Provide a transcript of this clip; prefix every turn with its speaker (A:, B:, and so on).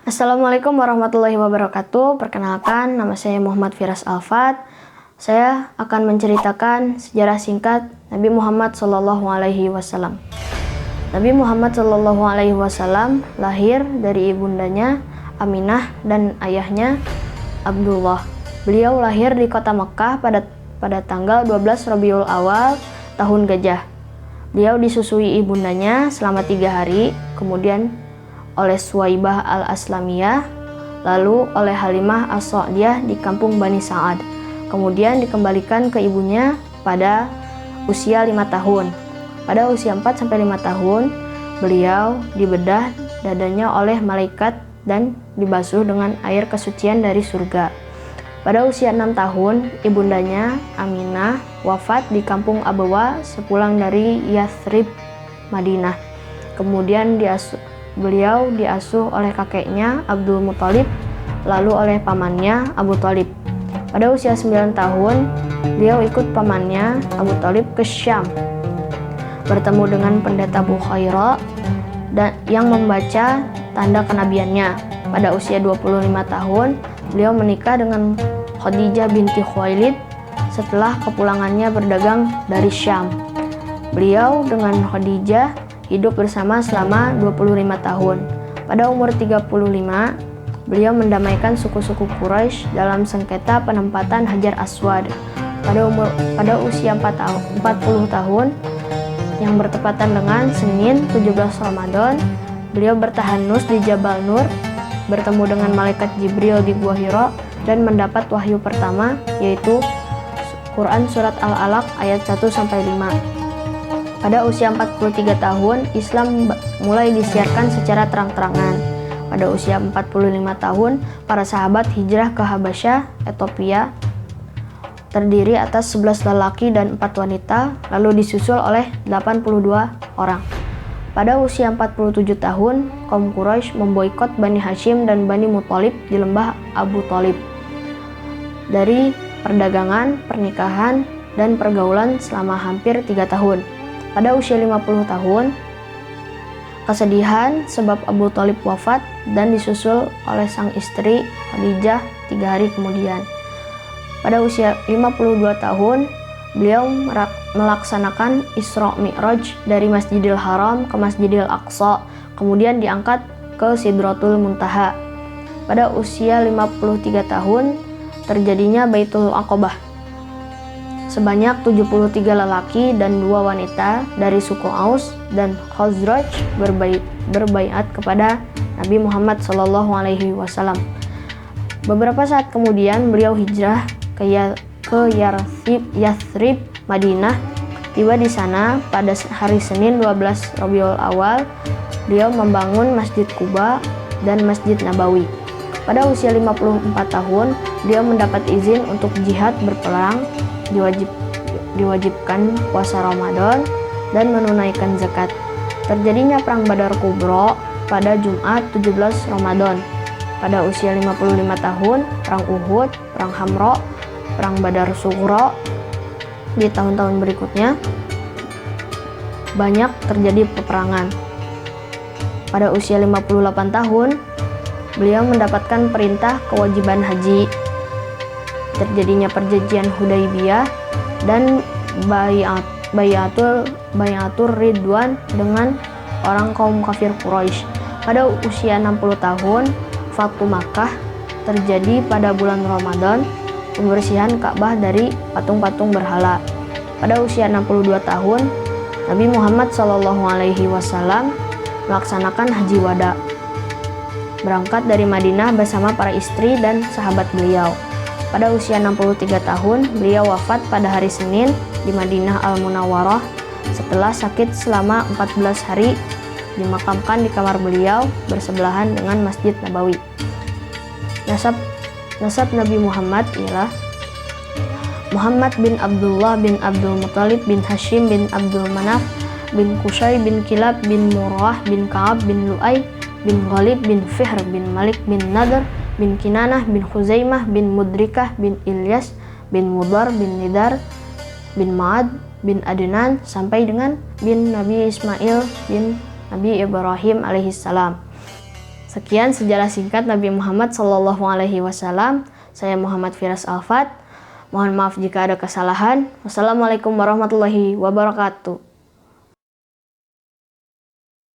A: Assalamualaikum warahmatullahi wabarakatuh. Perkenalkan, nama saya Muhammad Firas Alfat. Saya akan menceritakan sejarah singkat Nabi Muhammad SAW. Nabi Muhammad SAW lahir dari ibundanya Aminah dan ayahnya Abdullah. Beliau lahir di kota Mekah pada tanggal 12 Rabiul Awal tahun Gajah. Beliau disusui ibundanya selama 3 hari, kemudian oleh Suwaibah al-Aslamiyah, lalu oleh Halimah as-Sa'diyah di kampung Bani Sa'ad. Kemudian dikembalikan ke ibunya pada usia 5 tahun. Pada usia 4-5 tahun, beliau dibedah dadanya oleh malaikat dan dibasuh dengan air kesucian dari surga. Pada usia 6 tahun, ibundanya Aminah wafat di kampung Abawa sepulang dari Yathrib, Madinah. Kemudian beliau diasuh oleh kakeknya Abdul Muthalib, lalu oleh pamannya Abu Thalib. Pada usia 9 tahun, beliau ikut pamannya Abu Thalib ke Syam, bertemu dengan pendeta Bukhaira yang membaca tanda kenabiannya. Pada usia 25 tahun, beliau menikah dengan Khadijah binti Khuwailid setelah kepulangannya berdagang dari Syam. Beliau dengan Khadijah hidup bersama selama 25 tahun. Pada umur 35, beliau mendamaikan suku-suku Quraisy dalam sengketa penempatan Hajar Aswad. Pada usia 40 tahun yang bertepatan dengan Senin 17 Ramadan, beliau bertahanus di Jabal Nur, bertemu dengan malaikat Jibril di Gua Hira dan mendapat wahyu pertama, yaitu Quran Surat Al-Alaq ayat 1-5. Pada usia 43 tahun, Islam mulai disiarkan secara terang-terangan. Pada usia 45 tahun, para sahabat hijrah ke Habasyah, Ethiopia, terdiri atas 11 lelaki dan 4 wanita, lalu disusul oleh 82 orang. Pada usia 47 tahun, kaum Quraisy memboikot Bani Hashim dan Bani Muthalib di lembah Abu Thalib. Dari perdagangan, pernikahan, dan pergaulan selama hampir 3 tahun. Pada usia 50 tahun, kesedihan sebab Abu Thalib wafat dan disusul oleh sang istri Khadijah 3 hari kemudian. Pada usia 52 tahun, beliau melaksanakan Isra Mi'raj dari Masjidil Haram ke Masjidil Aqsa, kemudian diangkat ke Sidratul Muntaha. Pada usia 53 tahun, terjadinya Baitul Aqabah. Sebanyak 73 lelaki dan 2 wanita dari suku Aus dan Khazraj berbaiat kepada Nabi Muhammad SAW. Beberapa saat kemudian beliau hijrah ke Yathrib, Madinah. Tiba di sana pada hari Senin 12 Rabiul Awal, beliau membangun Masjid Quba dan Masjid Nabawi. Pada usia 54 tahun, beliau mendapat izin untuk jihad berperang, diwajibkan puasa Ramadan dan menunaikan zakat. Terjadinya Perang Badar Kubro pada Jumat 17 Ramadan. Pada usia 55 tahun, Perang Uhud, Perang Hamra, Perang Badar Sughra. Di tahun-tahun berikutnya banyak terjadi peperangan. Pada usia 58 tahun, beliau mendapatkan perintah kewajiban haji. Terjadinya perjanjian Hudaybiyah dan Bayatul Ridwan dengan orang kaum kafir Quraisy. Pada usia 60 tahun, Fathu Makkah terjadi pada bulan Ramadan, pembersihan Ka'bah dari patung-patung berhala. Pada usia 62 tahun, Nabi Muhammad SAW melaksanakan Haji Wada, berangkat dari Madinah bersama para istri dan sahabat beliau. Pada usia 63 tahun, beliau wafat pada hari Senin di Madinah Al-Munawwarah setelah sakit selama 14 hari, dimakamkan di kamar beliau bersebelahan dengan Masjid Nabawi. Nasab Nabi Muhammad ialah Muhammad bin Abdullah bin Abdul Muthalib bin Hashim bin Abdul Manaf bin Qusay bin Kilab bin Murrah bin Ka'ab bin Lu'ay bin Ghalib bin Fihr bin Malik bin Nadr bin Kinanah bin Khuzaimah bin Mudrikah bin Ilyas bin Mudar bin Nidar bin Ma'ad bin Adnan sampai dengan bin Nabi Ismail bin Nabi Ibrahim alaihissalam. Sekian sejarah singkat Nabi Muhammad SAW. Saya Muhammad Firas Alfat. Mohon maaf jika ada kesalahan. Wassalamualaikum warahmatullahi wabarakatuh.